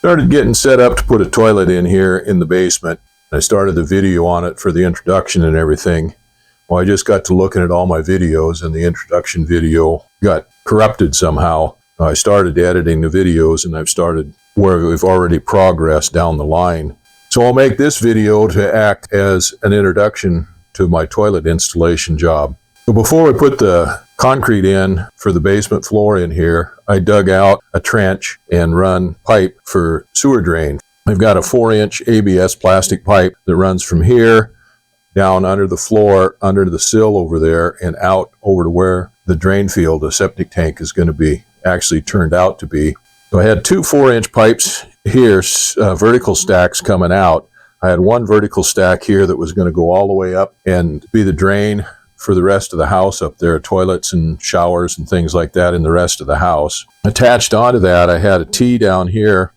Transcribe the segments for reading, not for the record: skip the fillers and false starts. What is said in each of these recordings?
Started getting set up to put a toilet in here in the basement. I started the video on it for the introduction and everything. Well, I just got to looking at all my videos, and the introduction video got corrupted somehow. I started editing the videos, and I've started where we've already progressed down the line. So I'll make this video to act as an introduction to my toilet installation job. So before we put the concrete in for the basement floor in here, I dug out a trench and run pipe for sewer drain. I've got a 4-inch ABS plastic pipe that runs from here down under the floor, under the sill over there, and out over to where the drain field, the septic tank, is going to be actually turned out to be. So I had two 4-inch pipes here, vertical stacks coming out. I had one vertical stack here that was going to go all the way up and be the drain for the rest of the house up there, toilets and showers and things like that in the rest of the house. Attached onto that, I had a T down here,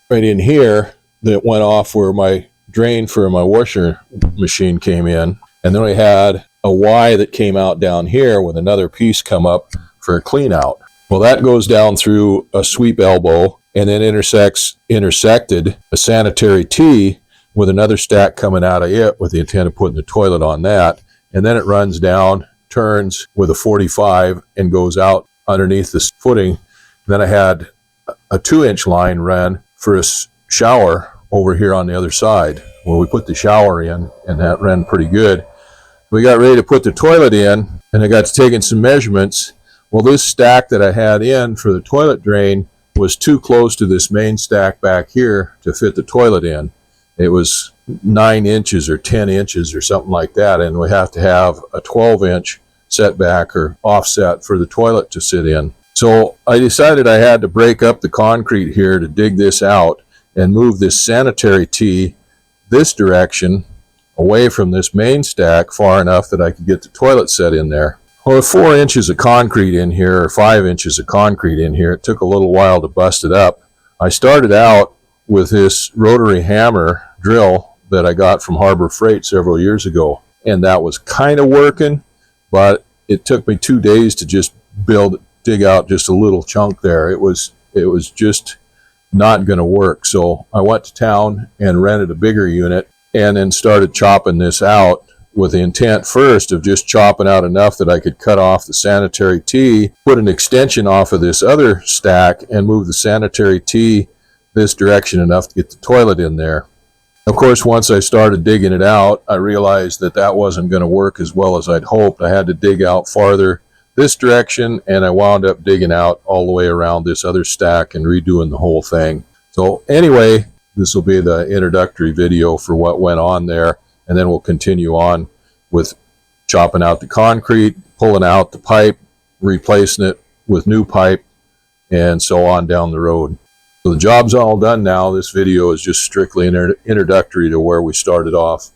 right in here, that went off where my drain for my washer machine came in. And then I had a Y that came out down here with another piece come up for a clean out. Well, that goes down through a sweep elbow and then intersected a sanitary T with another stack coming out of it with the intent of putting the toilet on that. And then it runs down, turns with a 45 and goes out underneath this footing. Then I had a 2-inch line run for a shower over here on the other side where we put the shower in, and that ran pretty good. We got ready to put the toilet in, and I got to taking some measurements. Well, this stack that I had in for the toilet drain was too close to this main stack back here to fit the toilet in. It was 9 inches or 10 inches or something like that, and we have to have a 12-inch setback or offset for the toilet to sit in. So I decided I had to break up the concrete here to dig this out and move this sanitary T this direction away from this main stack far enough that I could get the toilet set in there. Well, with 4 inches of concrete in here, or 5 inches of concrete in here, it took a little while to bust it up. I started out with this rotary hammer drill that I got from Harbor Freight several years ago, and that was kind of working, but it took me 2 days to just dig out just a little chunk there. It was just not going to work. So I went to town and rented a bigger unit and then started chopping this out with the intent first of just chopping out enough that I could cut off the sanitary T, put an extension off of this other stack, and move the sanitary T this direction enough to get the toilet in there. Of course, once I started digging it out, I realized that that wasn't going to work as well as I'd hoped. I had to dig out farther this direction, and I wound up digging out all the way around this other stack and redoing the whole thing. So anyway, this will be the introductory video for what went on there, and then we'll continue on with chopping out the concrete, pulling out the pipe, replacing it with new pipe, and so on down the road. So the job's all done now. This video is just strictly introductory to where we started off.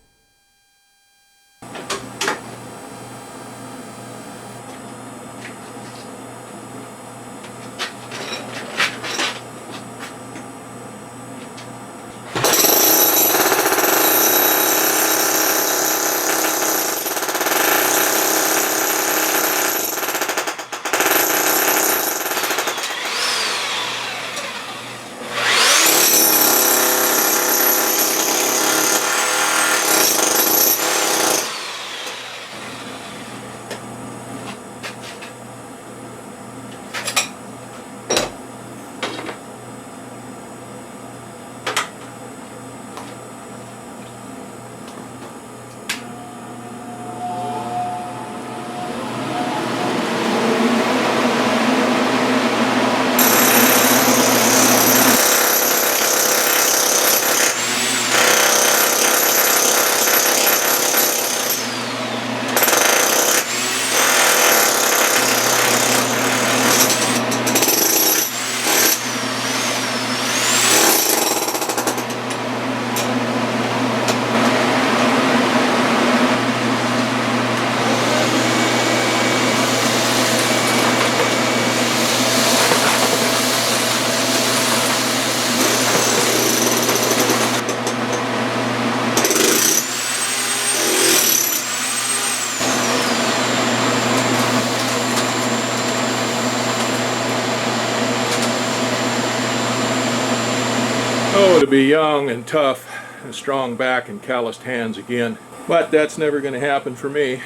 to be young and tough, a strong back and calloused hands again. But that's never going to happen for me.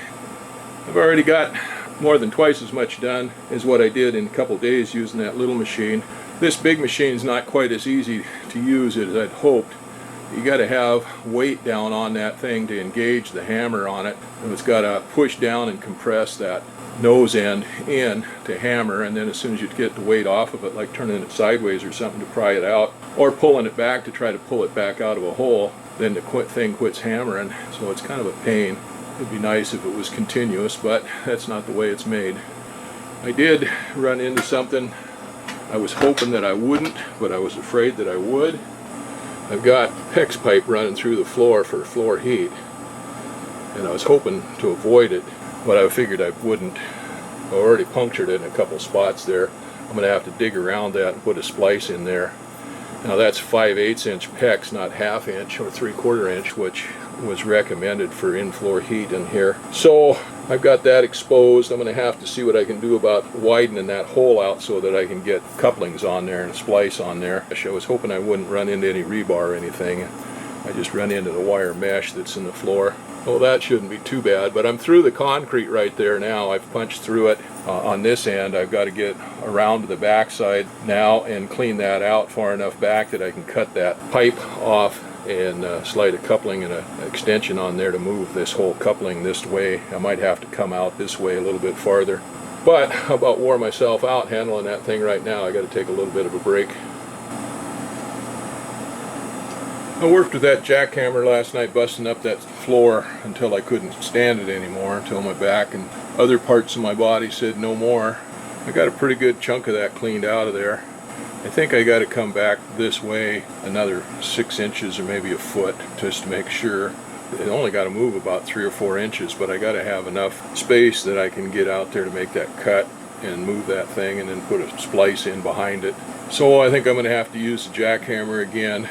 I've already got more than twice as much done as what I did in a couple days using that little machine. This big machine is not quite as easy to use as I'd hoped. You got to have weight down on that thing to engage the hammer on it. And it's got to push down and compress that nose end in to hammer, and then as soon as you get the weight off of it, like turning it sideways or something to pry it out, or pulling it back to try to pull it back out of a hole, then the thing quits hammering. So it's kind of a pain. It'd be nice if it was continuous, but that's not the way it's made. I did run into something I was hoping that I wouldn't, but I was afraid that I would. I've got PEX pipe running through the floor for floor heat, and I was hoping to avoid it, but I figured I wouldn't. I already punctured it in a couple spots there. I'm going to have to dig around that and put a splice in there. Now that's 5/8 inch PEX, not 1/2 inch or 3/4 inch, which was recommended for in-floor heat in here. So I've got that exposed. I'm going to have to see what I can do about widening that hole out so that I can get couplings on there and a splice on there. I was hoping I wouldn't run into any rebar or anything. I just run into the wire mesh that's in the floor. Well, that shouldn't be too bad, but I'm through the concrete right there now. I've punched through it on this end. I've got to get around to the back side now and clean that out far enough back that I can cut that pipe off and slide a coupling and an extension on there to move this whole coupling this way. I might have to come out this way a little bit farther. But I about wore myself out handling that thing right now. I got to take a little bit of a break. I worked with that jackhammer last night, busting up that floor until I couldn't stand it anymore, until my back and other parts of my body said no more. I got a pretty good chunk of that cleaned out of there. I think I got to come back this way another 6 inches or maybe a foot just to make sure. It only got to move about 3 or 4 inches, but I got to have enough space that I can get out there to make that cut and move that thing and then put a splice in behind it. So I think I'm going to have to use the jackhammer again.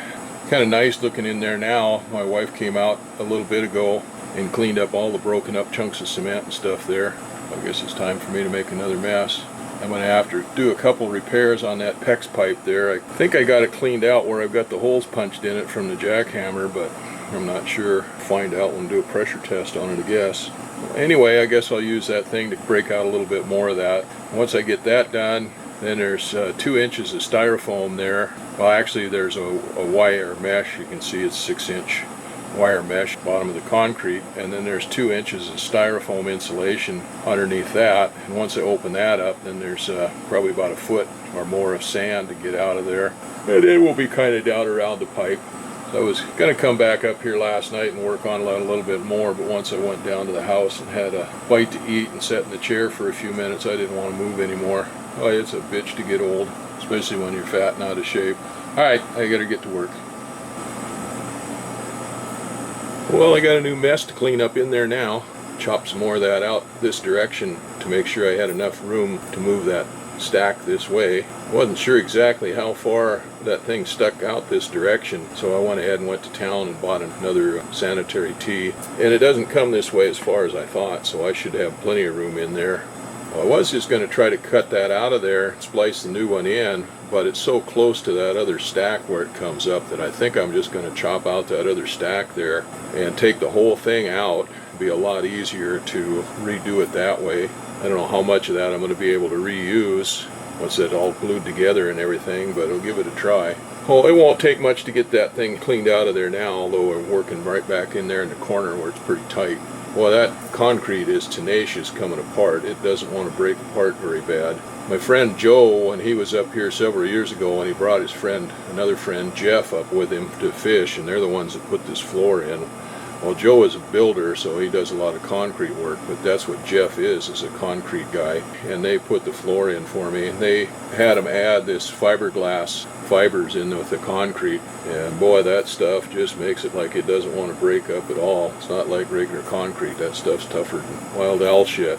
Kind of nice looking in there now. My wife came out a little bit ago and cleaned up all the broken up chunks of cement and stuff there. I guess it's time for me to make another mess. I'm going to have to do a couple repairs on that PEX pipe there. I think I got it cleaned out where I've got the holes punched in it from the jackhammer, but I'm not sure. Find out when we do a pressure test on it, I guess. Anyway, I guess I'll use that thing to break out a little bit more of that. Once I get that done, then there's 2 inches of styrofoam there. Well, actually there's a wire mesh. You can see it's 6-inch wire mesh bottom of the concrete, and then there's 2 inches of styrofoam insulation underneath that. And once I open that up, then there's probably about a foot or more of sand to get out of there, and it will be kind of down around the pipe. So I was going to come back up here last night and work on it a little bit more, but once I went down to the house and had a bite to eat and sat in the chair for a few minutes, I didn't want to move anymore. Oh, it's a bitch to get old, especially when you're fat and out of shape. Alright, I gotta get to work. Well, I got a new mess to clean up in there now. Chop some more of that out this direction to make sure I had enough room to move that stack this way. I wasn't sure exactly how far that thing stuck out this direction, so I went ahead and went to town and bought another sanitary tee. And it doesn't come this way as far as I thought, so I should have plenty of room in there. Well, I was just going to try to cut that out of there and splice the new one in, but it's so close to that other stack where it comes up that I think I'm just going to chop out that other stack there and take the whole thing out. It'll be a lot easier to redo it that way. I don't know how much of that I'm going to be able to reuse once it's all glued together and everything, but I'll give it a try. Well, it won't take much to get that thing cleaned out of there now, although we're working right back in there in the corner where it's pretty tight. Well, that concrete is tenacious coming apart. It doesn't want to break apart very bad. My friend Joe, when he was up here several years ago, and he brought his friend, another friend, Jeff, up with him to fish, and they're the ones that put this floor in. Well, Joe is a builder, so he does a lot of concrete work, but that's what Jeff is a concrete guy. And they put the floor in for me. They had him add this fiberglass fibers in with the concrete, and boy, that stuff just makes it like it doesn't want to break up at all. It's not like regular concrete. That stuff's tougher than wild owl shit.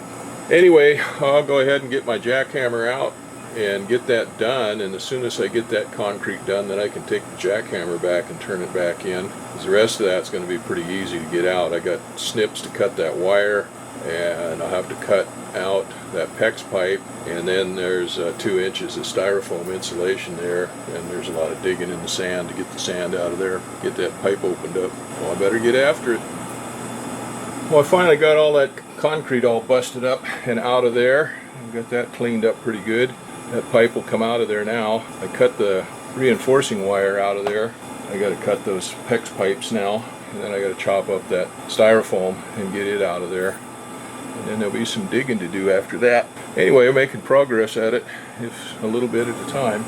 Anyway, I'll go ahead and get my jackhammer out and get that done, and as soon as I get that concrete done, then I can take the jackhammer back and turn it back in, because the rest of that's going to be pretty easy to get out. I got snips to cut that wire, and I'll have to cut out that PEX pipe, and then there's 2 inches of styrofoam insulation there, and there's a lot of digging in the sand to get the sand out of there, get that pipe opened up. Well, I better get after it. Well, I finally got all that concrete all busted up and out of there. I got that cleaned up pretty good. That pipe will come out of there now. I cut the reinforcing wire out of there. I got to cut those PEX pipes now, and then I got to chop up that styrofoam and get it out of there. And then there'll be some digging to do after that. Anyway, I'm making progress at it, if a little bit at a time.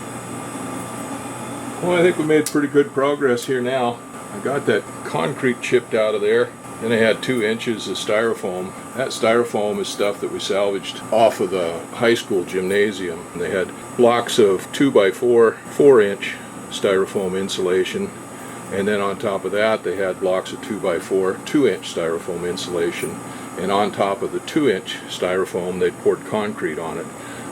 Well, I think we made pretty good progress here now. I got that concrete chipped out of there. Then I had 2 inches of styrofoam. That styrofoam is stuff that we salvaged off of the high school gymnasium. They had blocks of 2x4, 4-inch styrofoam insulation, and then on top of that they had blocks of 2x4, 2-inch styrofoam insulation, and on top of the 2-inch styrofoam they poured concrete on it.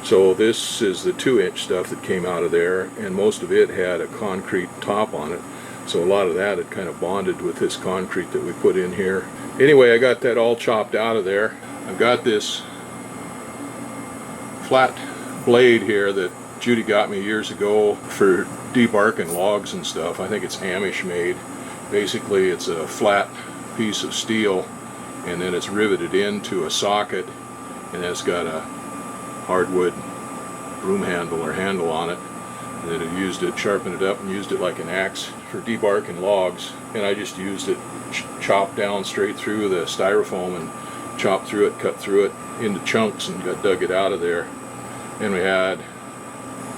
So this is the 2-inch stuff that came out of there, and most of it had a concrete top on it. So a lot of that had kind of bonded with this concrete that we put in here. Anyway, I got that all chopped out of there. I've got this flat blade here that Judy got me years ago for debarking logs and stuff. I think it's Amish made. Basically, it's a flat piece of steel, and then it's riveted into a socket, and it's got a hardwood broom handle or handle on it. And then I used it, sharpened it up, and used it like an axe for debarking logs. And I just used it, chopped down straight through the styrofoam and chopped through it, cut through it into chunks, and dug it out of there. And we had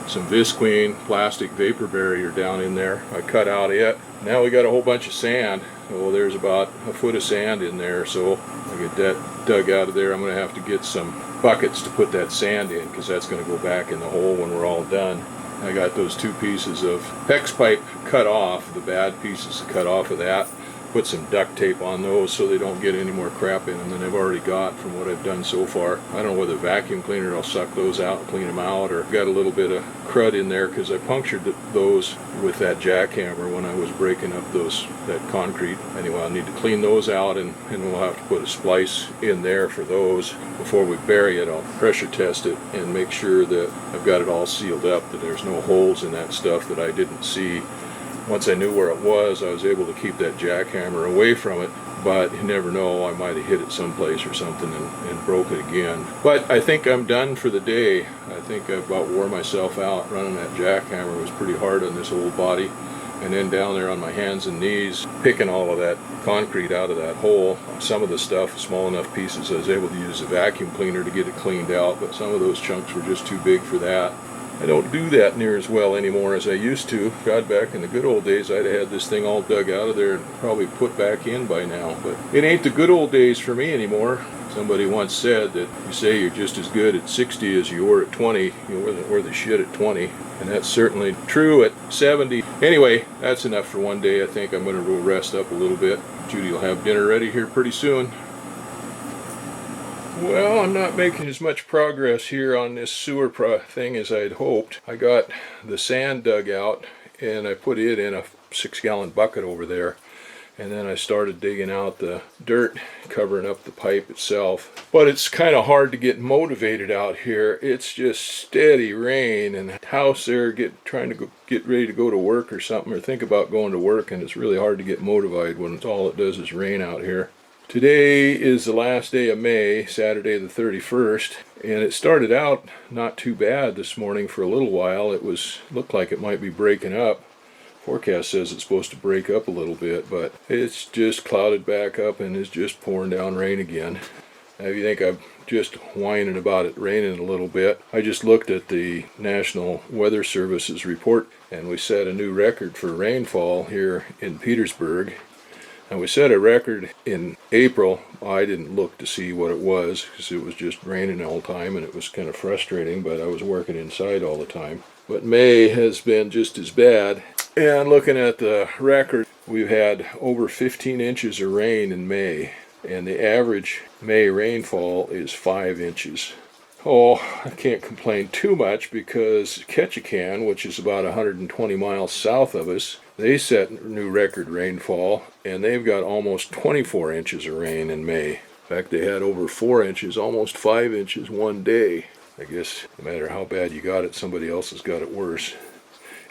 some Visqueen plastic vapor barrier down in there. I cut out it. Now we got a whole bunch of sand. So there's about a foot of sand in there. So I get that dug out of there. I'm going to have to get some buckets to put that sand in, because that's going to go back in the hole when we're all done. I got those 2 pieces of PEX pipe cut off, the bad pieces cut off of that. Put some duct tape on those so they don't get any more crap in them than I've already got from what I've done so far. I don't know whether vacuum cleaner will suck those out and clean them out, or got a little bit of crud in there because I punctured those with that jackhammer when I was breaking up that concrete. Anyway, I'll need to clean those out, and we'll have to put a splice in there for those. Before we bury it, I'll pressure test it and make sure that I've got it all sealed up, that there's no holes in that stuff that I didn't see. Once I knew where it was, I was able to keep that jackhammer away from it, but you never know, I might have hit it someplace or something and broke it again. But I think I'm done for the day. I think I about wore myself out running that jackhammer. It was pretty hard on this old body. And then down there on my hands and knees, picking all of that concrete out of that hole. Some of the stuff, small enough pieces, I was able to use a vacuum cleaner to get it cleaned out, but some of those chunks were just too big for that. I don't do that near as well anymore as I used to. God, back in the good old days, I'd have had this thing all dug out of there and probably put back in by now. But it ain't the good old days for me anymore. Somebody once said that you say you're just as good at 60 as you were at 20. You were the shit at 20. And that's certainly true at 70. Anyway, that's enough for one day. I think I'm going to go rest up a little bit. Judy will have dinner ready here pretty soon. Well, I'm not making as much progress here on this sewer thing as I'd hoped. I got the sand dug out and I put it in a 6-gallon bucket over there. And then I started digging out the dirt, covering up the pipe itself. But it's kind of hard to get motivated out here. It's just steady rain, and the house there trying to get ready to go to work or something, or think about going to work, and it's really hard to get motivated when all it does is rain out here. Today is the last day of May, Saturday the 31st, and it started out not too bad this morning for a little while. It looked like it might be breaking up. Forecast says it's supposed to break up a little bit, but it's just clouded back up and is just pouring down rain again. Now, if you think I'm just whining about it raining a little bit, I just looked at the National Weather Service's report, and we set a new record for rainfall here in Petersburg. And we set a record in April. I didn't look to see what it was because it was just raining all the time and it was kind of frustrating, but I was working inside all the time. But May has been just as bad. And looking at the record, we've had over 15 inches of rain in May. And the average May rainfall is 5 inches. Oh, I can't complain too much because Ketchikan, which is about 120 miles south of us, they set new record rainfall, and they've got almost 24 inches of rain in May. In fact, they had over 4 inches, almost 5 inches one day. I guess no matter how bad you got it, somebody else has got it worse.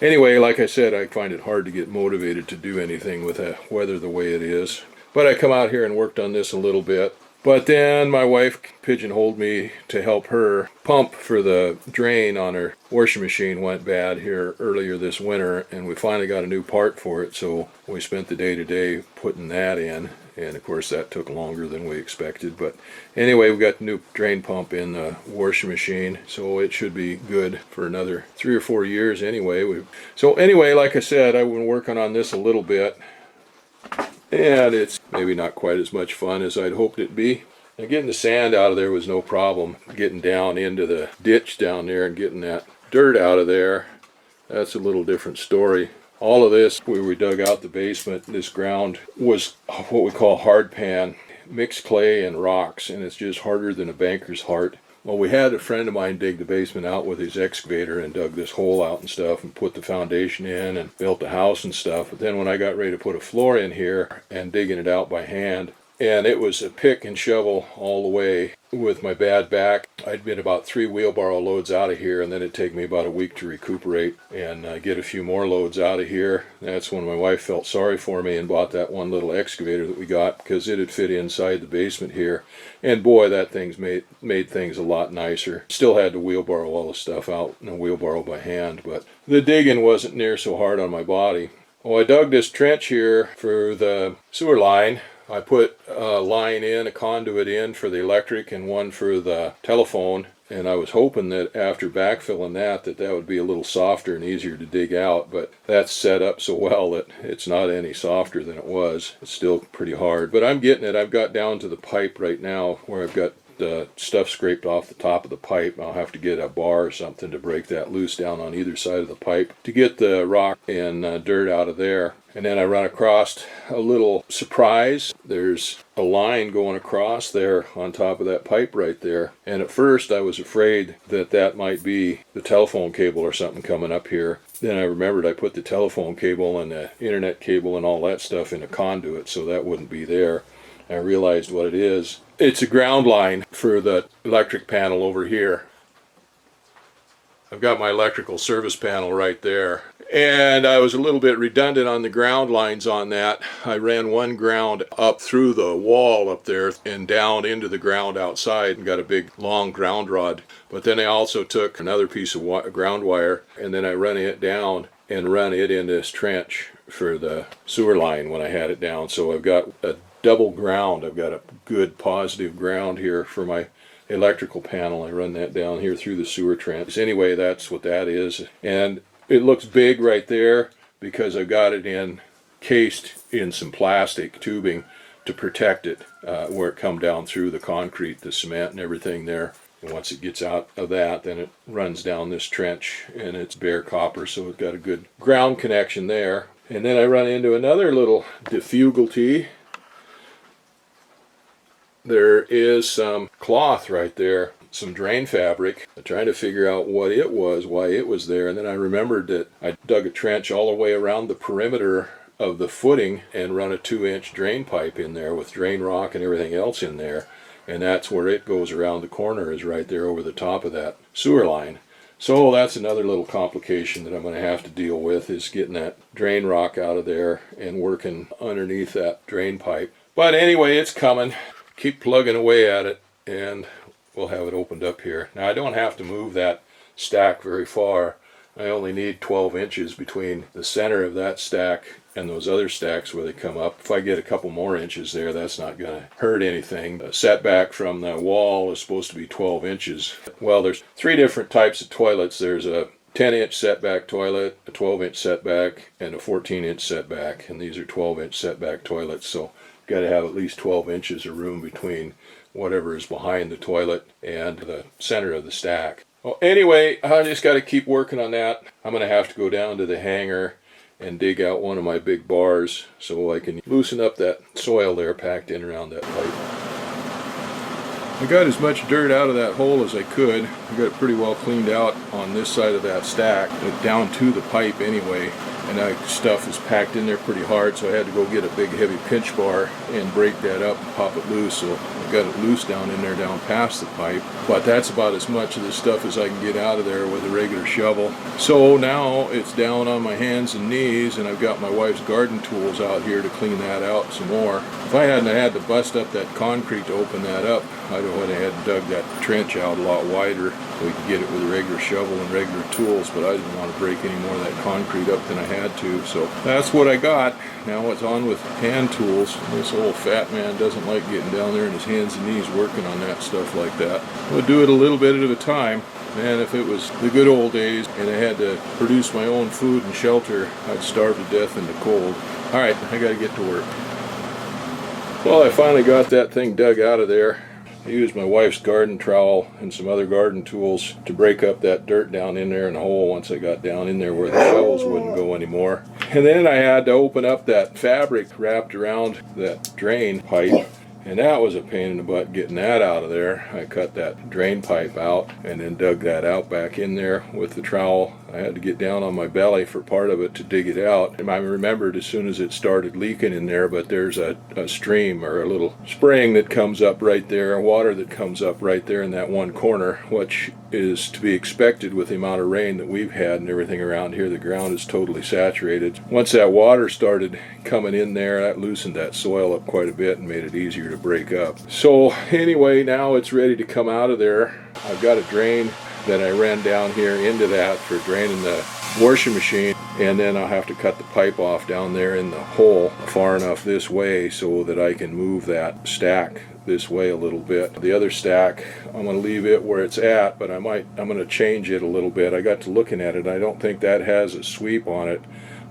Anyway, like I said, I find it hard to get motivated to do anything with the weather the way it is. But I come out here and worked on this a little bit. But then my wife pigeonholed me to help her. Pump for the drain on her washing machine went bad here earlier this winter, and we finally got a new part for it, so we spent the day today putting that in. And of course that took longer than we expected. But anyway, we got the new drain pump in the washing machine, so it should be good for another 3 or 4 years anyway. So anyway, like I said, I've been working on this a little bit. And it's maybe not quite as much fun as I'd hoped it'd be. And getting the sand out of there was no problem. Getting down into the ditch down there and getting that dirt out of there, that's a little different story. All of this, where we dug out the basement, this ground was what we call hard pan, mixed clay and rocks, and it's just harder than a banker's heart. Well, we had a friend of mine dig the basement out with his excavator and dug this hole out and stuff and put the foundation in and built the house and stuff. But then when I got ready to put a floor in here and digging it out by hand, and it was a pick and shovel all the way with my bad back. I'd been about 3 wheelbarrow loads out of here, and then it'd take me about a week to recuperate and get a few more loads out of here. That's when my wife felt sorry for me and bought that one little excavator that we got, because it'd fit inside the basement here. And boy, that thing's made things a lot nicer. Still had to wheelbarrow all the stuff out in a wheelbarrow by hand, but the digging wasn't near so hard on my body. Well, I dug this trench here for the sewer line. I put a line in, a conduit in for the electric and one for the telephone, and I was hoping that after backfilling that would be a little softer and easier to dig out, but that's set up so well that it's not any softer than it was. It's still pretty hard, but I'm getting it. I've got down to the pipe right now where I've got the stuff scraped off the top of the pipe. I'll have to get a bar or something to break that loose down on either side of the pipe to get the rock and dirt out of there. And then I run across a little surprise. There's a line going across there on top of that pipe right there. And at first I was afraid that might be the telephone cable or something coming up here. Then I remembered I put the telephone cable and the internet cable and all that stuff in a conduit, so that wouldn't be there. I realized what it is. It's a ground line for the electric panel over here. I've got my electrical service panel right there. And I was a little bit redundant on the ground lines on that. I ran one ground up through the wall up there and down into the ground outside and got a big long ground rod. But then I also took another piece of ground wire and then I run it down and run it in this trench for the sewer line when I had it down. So I've got a double ground. I've got a good positive ground here for my electrical panel. I run that down here through the sewer trench. Anyway, that's what that is. And it looks big right there because I've got it encased in some plastic tubing to protect it where it come down through the concrete, the cement and everything there. And once it gets out of that, then it runs down this trench and it's bare copper, so it's got a good ground connection there. And then I run into another little difficulty. There is some cloth right there, some drain fabric. I'm trying to figure out what it was, why it was there, and then I remembered that I dug a trench all the way around the perimeter of the footing and run a 2-inch drain pipe in there with drain rock and everything else in there, and that's where it goes around the corner, is right there over the top of that sewer line. So that's another little complication that I'm going to have to deal with, is getting that drain rock out of there and working underneath that drain pipe. But anyway, it's coming. Keep plugging away at it and we'll have it opened up here. Now I don't have to move that stack very far. I only need 12 inches between the center of that stack and those other stacks where they come up. If I get a couple more inches there, that's not going to hurt anything. The setback from the wall is supposed to be 12 inches. Well, there's 3 different types of toilets. There's a 10-inch setback toilet, a 12-inch setback, and a 14-inch setback. And these are 12-inch setback toilets, so got to have at least 12 inches of room between whatever is behind the toilet and the center of the stack. Well, anyway, I just got to keep working on that. I'm going to have to go down to the hangar and dig out one of my big bars so I can loosen up that soil there packed in around that pipe. I got as much dirt out of that hole as I could. I got it pretty well cleaned out on this side of that stack, but down to the pipe anyway. And that stuff is packed in there pretty hard, so I had to go get a big heavy pinch bar and break that up and pop it loose so I've got it loose down in there down past the pipe, but that's about as much of the stuff as I can get out of there with a regular shovel. So now it's down on my hands and knees, and I've got my wife's garden tools out here to clean that out some more. If I hadn't had to bust up that concrete to open that up, I'd have had dug that trench out a lot wider so we could get it with a regular shovel and regular tools, but I didn't want to break any more of that concrete up than I had to. So that's what I got. Now it's on with hand tools. This old fat man doesn't like getting down there on his hands and knees working on that stuff like that. We'll do it a little bit at a time. Man, if it was the good old days and I had to produce my own food and shelter, I'd starve to death in the cold. All right, I got to get to work. Well, I finally got that thing dug out of there. I used my wife's garden trowel and some other garden tools to break up that dirt down in there in the hole once I got down in there where the shovels wouldn't go anymore. And then I had to open up that fabric wrapped around that drain pipe, and that was a pain in the butt getting that out of there. I cut that drain pipe out and then dug that out back in there with the trowel. I had to get down on my belly for part of it to dig it out. And I remembered as soon as it started leaking in there, but there's a stream or a little spring that comes up right there, water that comes up right there in that one corner, which is to be expected with the amount of rain that we've had and everything around here. The ground is totally saturated. Once that water started coming in there, that loosened that soil up quite a bit and made it easier to break up. So anyway, now it's ready to come out of there. I've got a drain that I ran down here into that for draining the washing machine, and then I'll have to cut the pipe off down there in the hole far enough this way so that I can move that stack this way a little bit. The other stack, I'm going to leave it where it's at, but I'm going to change it a little bit. I got to looking at it. I don't think that has a sweep on it.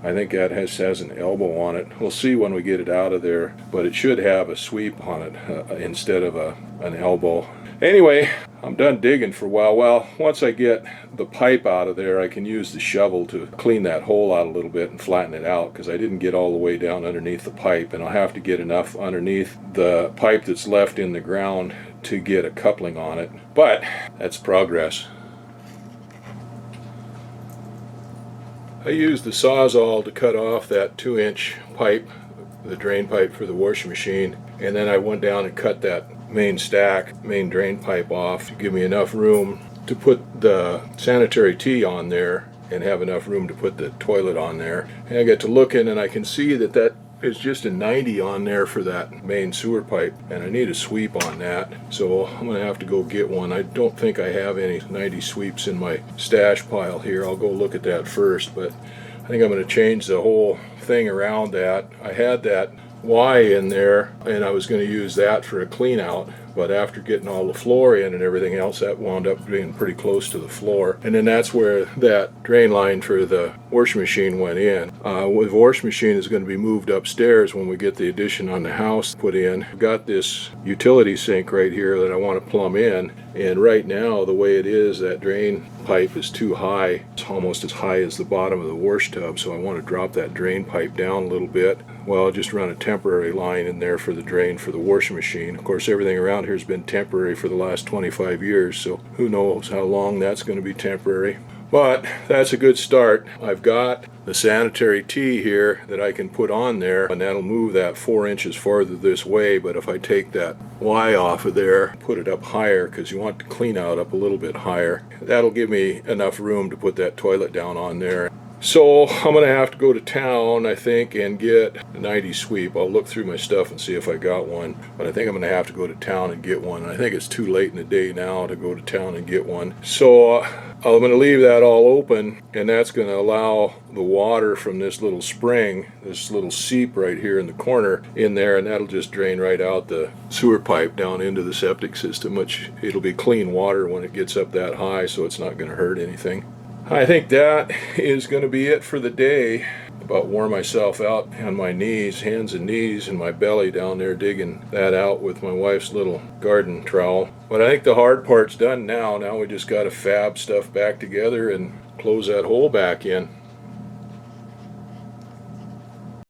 I think that has an elbow on it. We'll see when we get it out of there, but it should have a sweep on it instead of an elbow. Anyway, I'm done digging for a while. Well, once I get the pipe out of there, I can use the shovel to clean that hole out a little bit and flatten it out, because I didn't get all the way down underneath the pipe, and I'll have to get enough underneath the pipe that's left in the ground to get a coupling on it. But that's progress. I used the Sawzall to cut off that 2-inch pipe, the drain pipe for the washing machine, and then I went down and cut that main drain pipe off to give me enough room to put the sanitary tee on there and have enough room to put the toilet on there. And I get to looking and I can see that is just a 90 on there for that main sewer pipe, and I need a sweep on that, so I'm going to have to go get one. I don't think I have any 90 sweeps in my stash pile here. I'll go look at that first, but I think I'm going to change the whole thing around that. I had that Y in there and I was going to use that for a clean out, but after getting all the floor in and everything else, that wound up being pretty close to the floor, and then that's where that drain line for the washing machine went in. The washing machine is going to be moved upstairs when we get the addition on the house put in. I've got this utility sink right here that I want to plumb in, and right now the way it is, that drain pipe is too high. It's almost as high as the bottom of the wash tub, so I want to drop that drain pipe down a little bit. Well, I'll just run a temporary line in there for the drain for the washing machine. Of course, everything around here has been temporary for the last 25 years, so who knows how long that's going to be temporary. But that's a good start. I've got the sanitary tee here that I can put on there, and that'll move that 4 inches farther this way. But if I take that Y off of there, put it up higher, because you want the clean out up a little bit higher, that'll give me enough room to put that toilet down on there. So I'm going to have to go to town, I think, and get a 90 sweep. I'll look through my stuff and see if I got one, but I think I'm going to have to go to town and get one. I think it's too late in the day now to go to town and get one. So I'm going to leave that all open, and that's going to allow the water from this little spring, this little seep right here in the corner, in there, and that'll just drain right out the sewer pipe down into the septic system, which it'll be clean water when it gets up that high, so it's not going to hurt anything. I think that is going to be it for the day. About wore myself out on my knees, hands and knees, and my belly down there digging that out with my wife's little garden trowel. But I think the hard part's done now. Now we just got to fab stuff back together and close that hole back in.